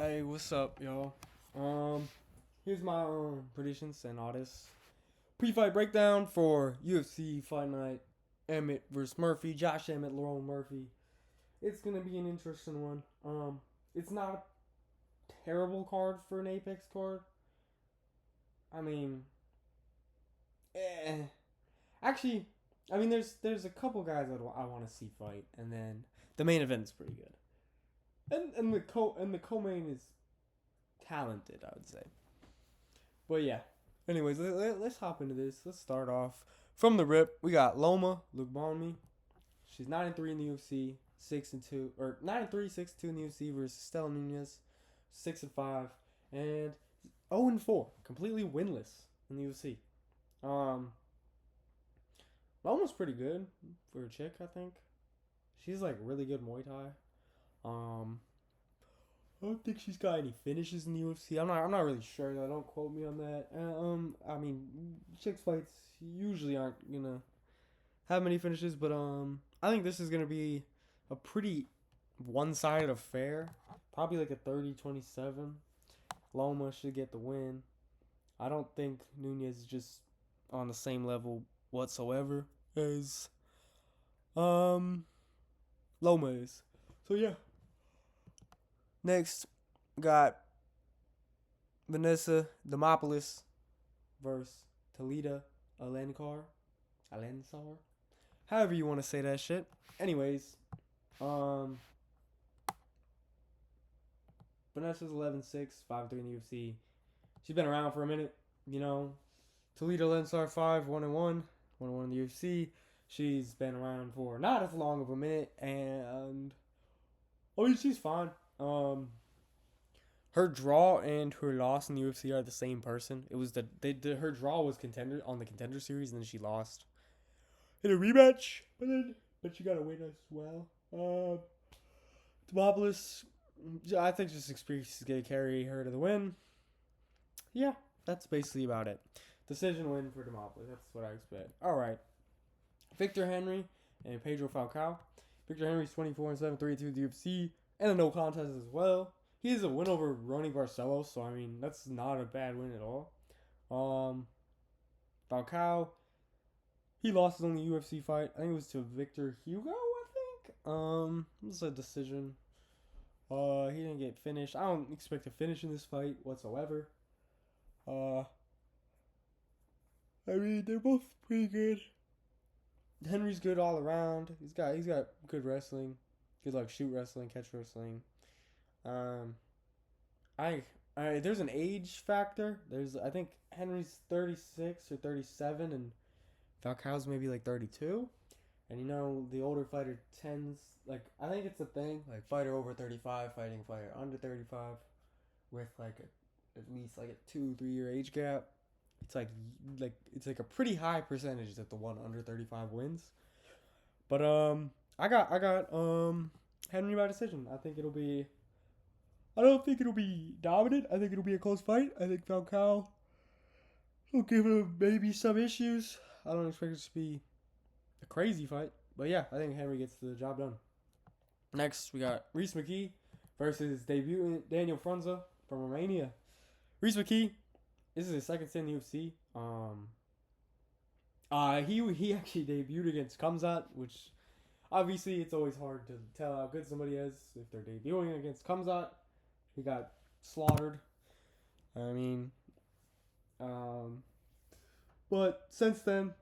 Hey, what's up, y'all? Here's my predictions and all this pre-fight breakdown for UFC Fight Night. Emmett versus Murphy. Josh Emmett, Laurel Murphy. It's gonna be an interesting one. It's not a terrible card for an Apex card. I mean, eh. Actually, there's a couple guys that I want to see fight, and then the main event's pretty good. And the co-main is talented, I would say. But yeah. Anyways, let's hop into this. Let's start off from the rip. We got Loma Lugbanmi. She's 9-3 in the UFC, 6-2, or 9-3, 6-2 in the UFC versus Stella Nunez, 6-5, and 0-4, completely winless in the UFC. Loma's pretty good for a chick, I think. She's like really good Muay Thai. Um, I don't think she's got any finishes in the UFC. I'm not really sure though. Don't quote me on that. Chicks fights usually aren't gonna have many finishes, but I think this is gonna be a pretty one-sided affair. Probably like a 30-27. Loma should get the win. I don't think Nunez is just on the same level whatsoever as Loma is. So yeah. Next, got Vanessa Demopoulos versus Talita Alenkar. Alensar? However you want to say that shit. Anyways, Vanessa's 11-6, 5-3 in the UFC. She's been around for a minute, you know. Talita Alensar 5-1-1, 1-1 in the UFC. She's been around for not as long of a minute, and she's fine. Her draw and her loss in the UFC are the same person. It was her draw was contender on the contender series, and then she lost in a rematch. But she got a win as well. Demopoulos, I think just experience is gonna carry her to the win. Yeah, that's basically about it. Decision win for Demopoulos. That's what I expect. All right, Victor Henry and Pedro Falcao. Victor Henry's 24-7, 3-2 the UFC, and a no contest as well. He has a win over Ronnie Barcelos, so that's not a bad win at all. Falcao, he lost his only UFC fight. I think it was to Victor Hugo, I think. It was a decision. He didn't get finished. I don't expect to finish in this fight whatsoever. They're both pretty good. Henry's good all around. He's got good wrestling, good like shoot wrestling, catch wrestling. There's an age factor. I think Henry's 36 or 37, and Falcao's maybe like 32. And the older fighter tends I think it's a thing like fighter over 35 fighting fighter under 35 with at least like a 2-3 year age gap. It's like a pretty high percentage that the one under 35 wins. But I got Henry by decision. I don't think it'll be dominant. I think it'll be a close fight. I think Falcao will give him maybe some issues. I don't expect it to be a crazy fight. But yeah, I think Henry gets the job done. Next, we got Reese McKee versus debutant Daniel Frunza from Romania. Reese McKee, this is his second stint in the UFC. He actually debuted against Kamzat, which obviously it's always hard to tell how good somebody is if they're debuting against Kamzat. He got slaughtered. But since then,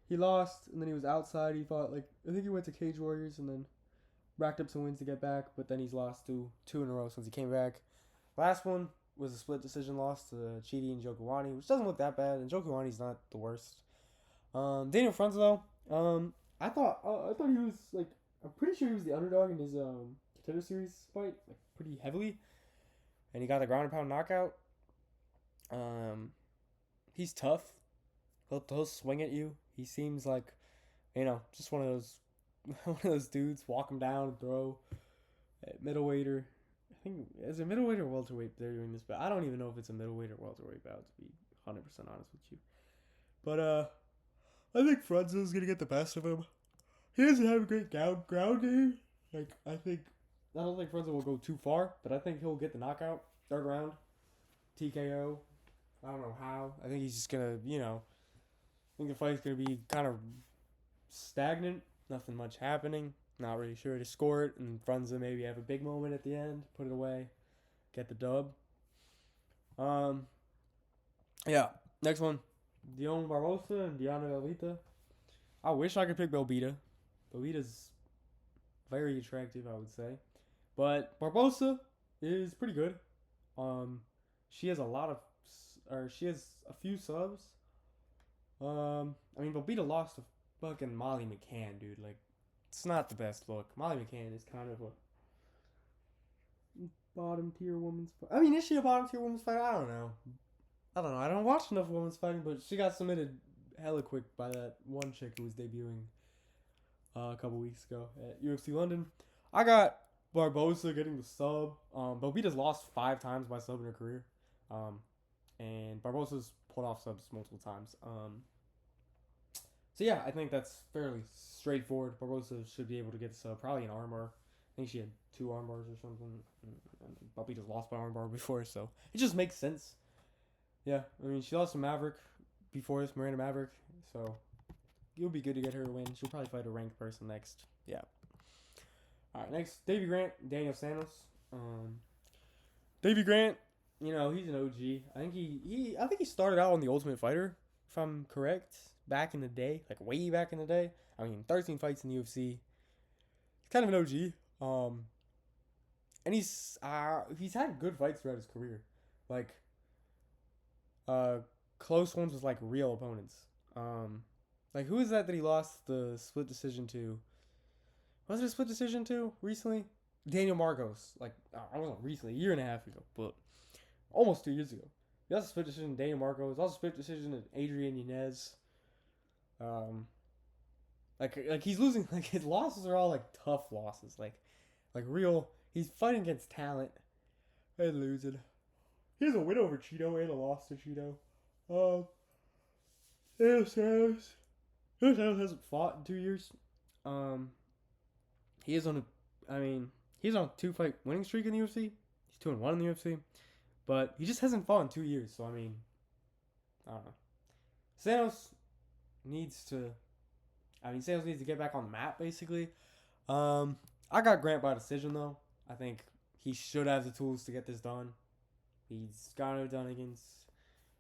he lost, and then he was outside. He fought I think he went to Cage Warriors, and then racked up some wins to get back. But then he's lost two in a row since he came back. Last one was a split decision loss to Chidi and Jokuani, which doesn't look that bad, and Jokuani's not the worst. Daniel Frunza though, I thought he was I'm pretty sure he was the underdog in his contender series fight, pretty heavily, and he got the ground and pound knockout. He's tough. He'll swing at you. He seems like, just one of those dudes. Walk him down, throw. At middleweight, I think is it middleweight or welterweight they're doing this, but I don't even know if it's a middleweight or welterweight bout, to be 100% honest with you. But I think Frunza's gonna get the best of him. He doesn't have a great ground game. I think I don't think Frenzy will go too far, but I think he'll get the knockout, third round, TKO. I don't know how. I think he's just gonna, I think the fight's gonna be kind of stagnant, nothing much happening. Not really sure to score it, and Frunze maybe have a big moment at the end, put it away, get the dub. Yeah. Next one, Dion Barbosa and Diana Belvita. I wish I could pick Belvita. Belvita's very attractive, I would say, but Barbosa is pretty good. Um, she has she has a few subs. I mean, Belvita lost to fucking Molly McCann, dude. Like, it's not the best look. Molly McCann is kind of a bottom tier women's fight. I mean, is she a bottom tier women's fighter? I don't know. I don't watch enough women's fighting, but she got submitted hella quick by that one chick who was debuting a couple weeks ago at UFC London. I got Barbosa getting the sub. Belvita's lost 5 times by sub in her career. And Barbosa's pulled off subs multiple times. So yeah, I think that's fairly straightforward. Barbosa should be able to get the sub, probably an armbar. I think she had 2 armbars or something. And Belvita's lost by armbar before, so it just makes sense. Yeah, I mean, she lost to Maverick before this, Miranda Maverick, so it would be good to get her a win. She'll probably fight a ranked person next. Yeah. All right, next, Davey Grant, Daniel Santos. Davey Grant, he's an OG. I think he started out on The Ultimate Fighter, if I'm correct, back in the day, like way back in the day. I mean, 13 fights in the UFC. He's kind of an OG. And he's had good fights throughout his career, like close ones with like real opponents. Like who is that he lost the split decision to? Was it a split decision to recently? Daniel Marcos. Like I wasn't recently, a year and a half ago, but almost 2 years ago. He lost a split decision to Daniel Marcos. Also split decision to Adrian Yanez. Like he's losing. Like his losses are all like tough losses. Like real. He's fighting against talent and losing. He has a win over Cheeto and a loss to Cheeto. Santos hasn't fought in 2 years. He's on a 2-fight winning streak in the UFC. He's 2-1 in the UFC, but he just hasn't fought in 2 years. So I don't know. Santos needs to get back on the map basically. I got Grant by decision though. I think he should have the tools to get this done. He's gotten it done against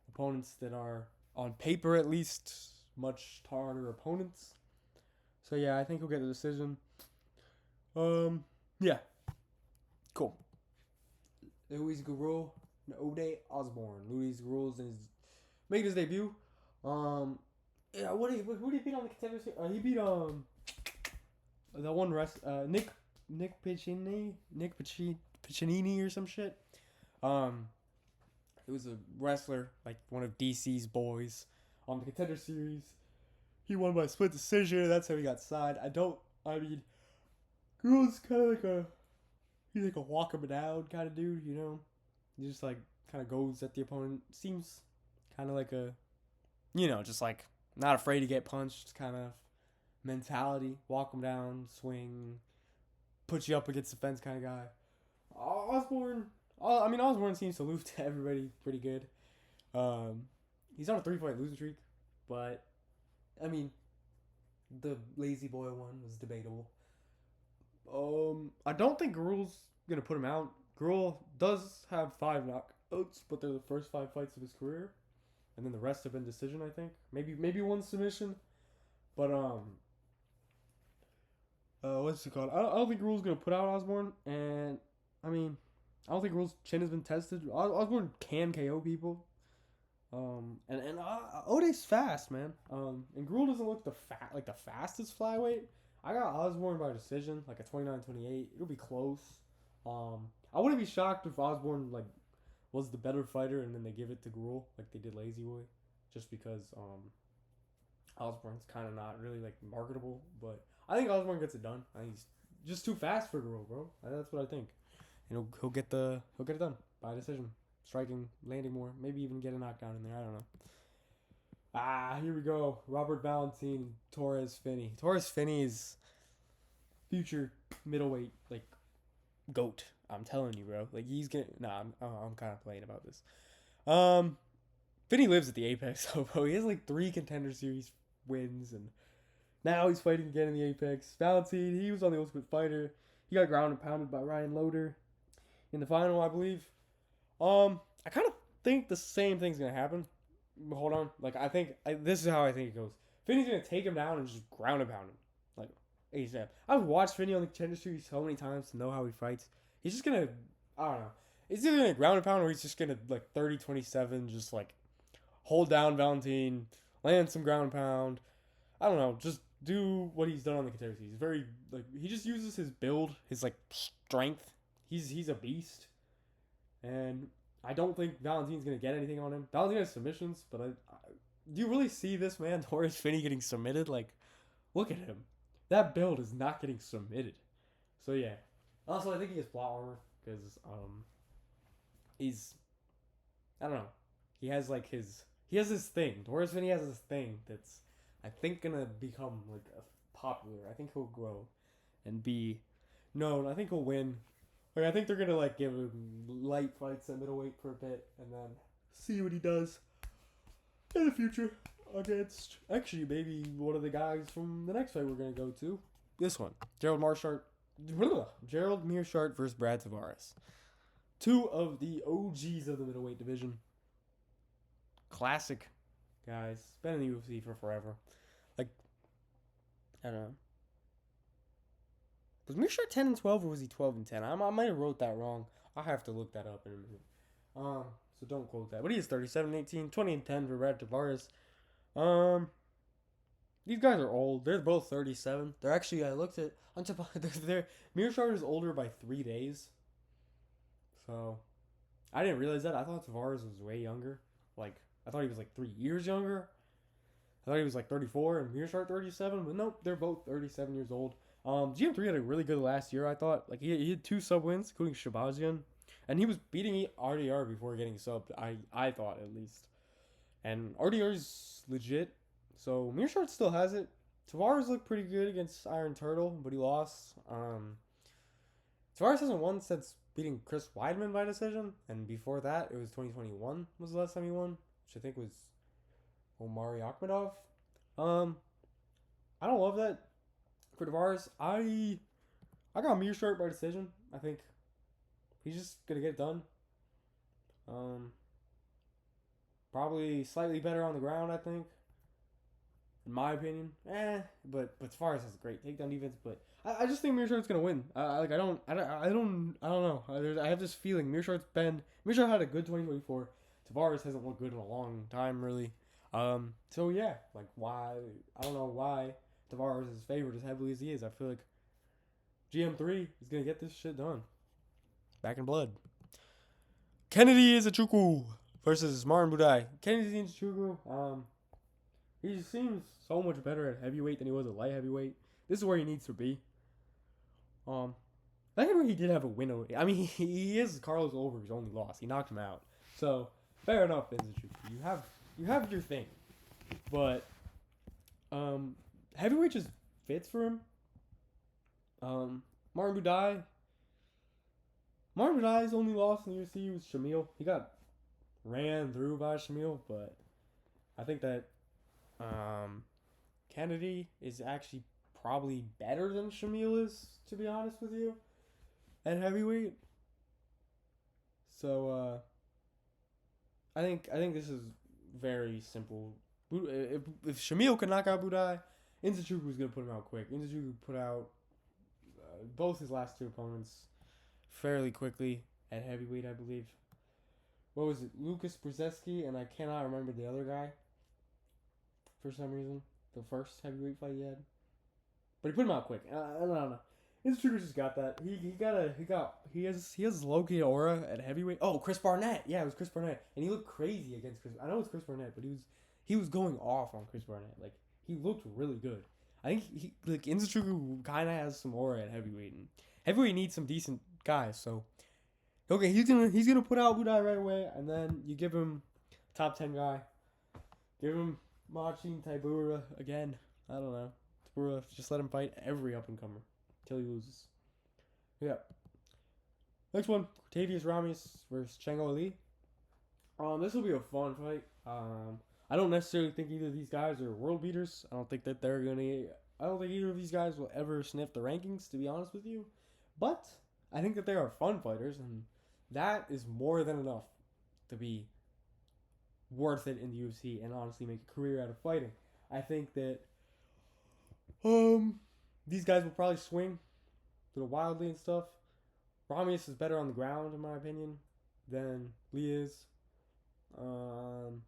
opponents that are, on paper at least, much harder opponents. So yeah, I think he'll get the decision. Yeah. Cool. Luis Gurul, Ode Osborne. Luis Gurul's making his debut. Who did he beat on the contenders? He beat the one Nick Piccinini or some shit. It was a wrestler, like one of DC's boys on the Contender Series. He won by split decision. That's how he got signed. Girl's kind of he's like a walk him down kind of dude, He just like kind of goes at the opponent. Seems kind of like just like not afraid to get punched kind of mentality. Walk him down, swing, put you up against the fence kind of guy. Osborne seems to lose to everybody pretty good. He's on a 3-fight losing streak, but the Lazy Boy one was debatable. I don't think Gurul's gonna put him out. Gurul does have 5 knockouts, but they're the first 5 fights of his career, and then the rest have been decision. I think maybe one submission, but what's it called? I don't think Gurul's gonna put out Osborne, and I don't think Gurul's chin has been tested. Osborne can KO people. And Ode's fast, man. And Gurul doesn't look the fastest flyweight. I got Osborne by decision, like a 29-28. It'll be close. I wouldn't be shocked if Osborne was the better fighter and then they give it to Gurul like they did Lazy Boy, just because Osborne's kind of not really marketable. But I think Osborne gets it done. I think he's just too fast for Gurul, bro. That's what I think. And he'll get it done by decision, striking, landing more, maybe even get a knockdown in there. I don't know. Here we go. Robert Valentin, Torres Finney. Torres Finney is future middleweight, GOAT. I'm telling you, bro. Like, he's gonna. Nah, I'm kind of playing about this. Finney lives at the Apex, so bro, he has like 3 Contender Series wins, and now he's fighting again in the Apex. Valentine, he was on the Ultimate Fighter. He got ground and pounded by Ryan Loader in the final, I believe. I kind of think the same thing's gonna happen. Hold on, like this is how I think it goes. Finney's gonna take him down and just ground and pound him, like ASAP. I've watched Finney on the Contender Series so many times to know how he fights. He's just gonna, I don't know. He's either gonna ground and pound or he's just gonna like 30-27, just like hold down Valentine, land some ground and pound. I don't know, just do what he's done on the Contender Series. He's very like he just uses his build, his like strength. He's a beast, and I don't think Valentine's gonna get anything on him. Valentine has submissions, but do you really see this man, Taurus Finney, getting submitted? Like, look at him. That build is not getting submitted. So yeah. Also, I think he has plot armor because he's, I don't know. He has like he has this thing. Taurus Finney has this thing that's I think gonna become like popular. I think he'll grow and be known. I think he'll win. Like, I think they're gonna like give him light fights at middleweight for a bit, and then see what he does in the future against actually maybe one of the guys from the next fight we're gonna go to. This one, Gerald Mearshart versus Brad Tavares. 2 of the OGs of the middleweight division. Classic guys. Been in the UFC for forever. Like, I don't know. Was Mearshart 10-12 or was he 12-10? I might have wrote that wrong. I'll have to look that up in a minute. So don't quote that. But he is 37-18, 20-10 for Brad Tavares. These guys are old. They're both 37. They're actually, I looked at on top of Mearshart is older by 3 days. So I didn't realize that. I thought Tavares was way younger. Like, I thought he was like 3 years younger. I thought he was like 34 and Mearshart 37, but nope, they're both 37 years old. GM3 had a really good last year, I thought. Like, he had 2 sub wins, including Shabazian. And he was beating RDR before getting subbed, I thought, at least. And RDR's legit, so Mearshart still has it. Tavares looked pretty good against Iron Turtle, but he lost. Tavares hasn't won since beating Chris Weidman by decision, and before that, it was 2021 was the last time he won, which I think was Omari Akhmedov. I don't love that for Tavares. I got Mearshart by decision. I think he's just gonna get it done. Probably slightly better on the ground, I think. In my opinion, but Tavares has a great takedown defense. But I just think Mearshart's gonna win. I don't know. I have this feeling Mearshart had a good 2024. Tavares hasn't looked good in a long time, really. So yeah, like why? I don't know why Tavares is favored as heavily as he is. I feel like GM3 is gonna get this shit done. Back in blood. Kennedy Izuchukwu versus Martin Budai. Kennedy Izuchukwu, he seems so much better at heavyweight than he was at light heavyweight. This is where he needs to be. Light heavyweight he did have a win over. I mean, he is Carlos Ulberg's only loss. He knocked him out. So fair enough, Izuchukwu. You have your thing, but heavyweight just fits for him. Martin Budai's only loss in the UFC was Shamil. He got ran through by Shamil, but I think that Kennedy is actually probably better than Shamil is, to be honest with you, at heavyweight. So I think this is very simple. If Shamil could knock out Budai, Izuchukwu was gonna put him out quick. Izuchukwu put out both his last 2 opponents fairly quickly at heavyweight, I believe. What was it? Lucas Brzezinski, and I cannot remember the other guy for some reason. The first heavyweight fight he had. But he put him out quick. I don't know. Izuchukwu just got that. He has low-key aura at heavyweight. Oh, Chris Barnett. Yeah, it was Chris Barnett. And he looked crazy against Chris. I know it's Chris Barnett, but he was going off on Chris Barnett. Like, he looked really good. I think Izuchukwu kind of has some aura at heavyweight, and heavyweight needs some decent guys. So, okay, he's gonna put out Budai right away, and then you give him top 10 guy. Give him Machin Taibura again. I don't know. Taibura, just let him fight every up and comer till he loses. Yeah. Next one, Tavius Ramius versus Chengo Ali. This will be a fun fight. I don't necessarily think either of these guys are world beaters. I don't think that they're gonna. I don't think either of these guys will ever sniff the rankings, to be honest with you. But I think that they are fun fighters, and that is more than enough to be worth it in the UFC and honestly make a career out of fighting. I think that these guys will probably swing a little wildly and stuff. Ramius is better on the ground in my opinion than Lee is. And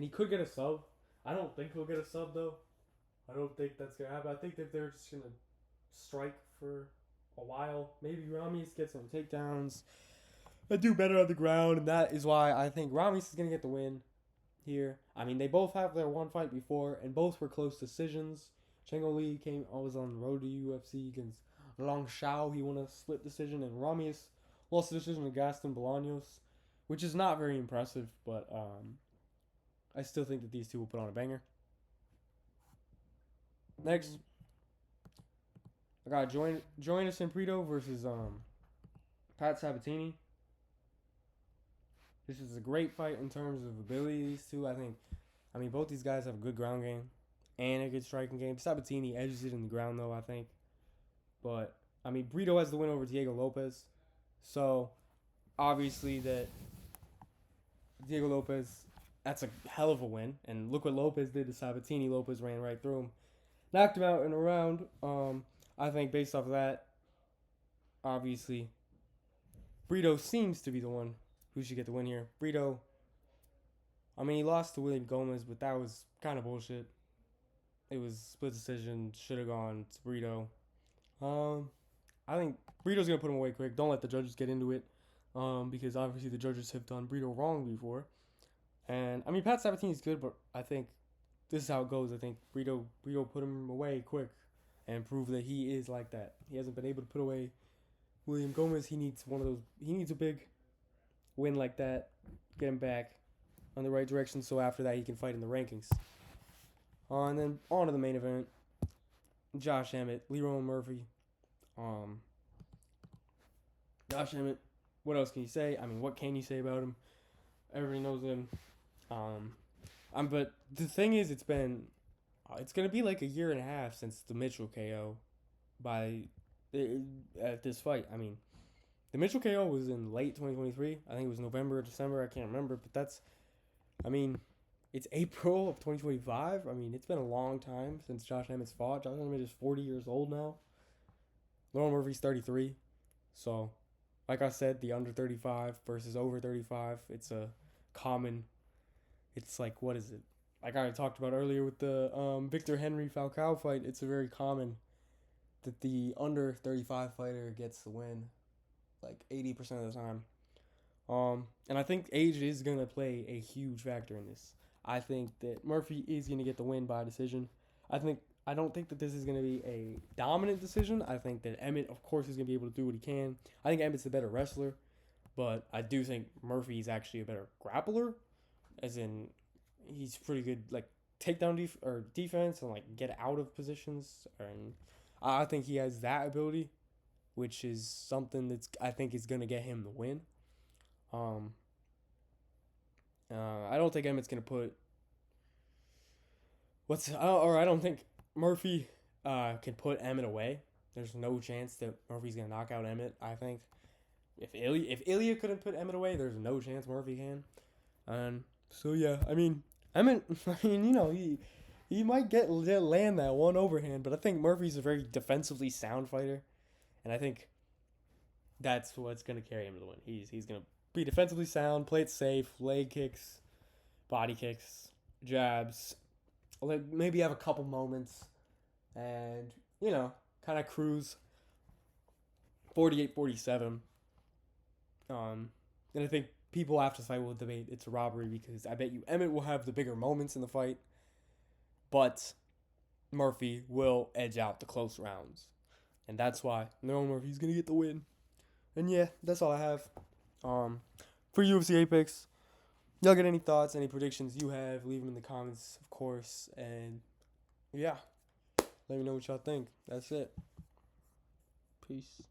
he could get a sub. I don't think he'll get a sub though. I don't think that's gonna happen. I think that they're just gonna strike for a while. Maybe Ramius gets some takedowns. I do better on the ground, and that is why I think Ramius is gonna get the win here. I mean, they both have their one fight before, and both were close decisions. Chengo Lee came always on the road to UFC against Long Shao. He won a split decision, and Ramius lost the decision to Gaston Bolaños, which is not very impressive, but I still think that these two will put on a banger. Next, I got Joanna Semprito versus Pat Sabatini. This is a great fight in terms of ability. These two, I mean, both these guys have a good ground game and a good striking game. Sabatini edges it in the ground, though, I think. But, I mean, Brito has the win over Diego Lopez. So, obviously, that Diego Lopez, that's a hell of a win. And look what Lopez did to Sabatini. Lopez ran right through him. Knocked him out in a round. I think based off of that, obviously, Brito seems to be the one who should get the win here. Brito, I mean, he lost to William Gomez, but that was kind of bullshit. It was split decision. Should have gone to Brito. I think Brito's going to put him away quick. Don't let the judges get into it. Because obviously the judges have done Brito wrong before. And, I mean, Pat Sabatini's good, but I think this is how it goes. I think Brito put him away quick and prove that he is like that. He hasn't been able to put away William Gomez. He needs one of those. He needs a big win like that, get him back on the right direction. So after that, he can fight in the rankings. And then on to the main event. Josh Emmett, Leroy Murphy. Josh Emmett. What else can you say? I mean, what can you say about him? Everybody knows him. But the thing is, it's gonna be like a year and a half since the Mitchell KO at this fight. I mean, the Mitchell KO was in late 2023. I think it was November or December. I can't remember. But it's April of 2025. I mean, it's been a long time since Josh Emmett's fought. Josh Emmett is 40 years old now. Leroy Murphy's 33. So, like I said, the under 35 versus over 35. It's like, what is it? Like I talked about earlier with the Victor Henry Falcao fight, it's a very common that the under 35 fighter gets the win, like 80% of the time. And I think age is going to play a huge factor in this. I think that Murphy is going to get the win by decision. I don't think that this is going to be a dominant decision. I think that Emmett, of course, is going to be able to do what he can. I think Emmett's a better wrestler, but I do think Murphy is actually a better grappler, as in he's pretty good, like, takedown defense and, like, get out of positions. And I think he has that ability, which is something that's, I think, is going to get him the win. I don't think Emmett's going to put... I don't think Murphy can put Emmett away. There's no chance that Murphy's going to knock out Emmett, I think. If Ilya couldn't put Emmett away, there's no chance Murphy can. And so, yeah, I mean, Emmett, he might land that one overhand, but I think Murphy's a very defensively sound fighter, and I think that's what's going to carry him to the win. He's going to be defensively sound, play it safe, leg kicks, body kicks, jabs, maybe have a couple moments, and, kind of cruise 48-47. And I think people after this fight will debate it's a robbery because I bet you Emmett will have the bigger moments in the fight, but Murphy will edge out the close rounds. And that's why Murphy's going to get the win. And yeah, that's all I have. For UFC Apex, y'all get any thoughts, any predictions you have, leave them in the comments, of course. And yeah, let me know what y'all think. That's it. Peace.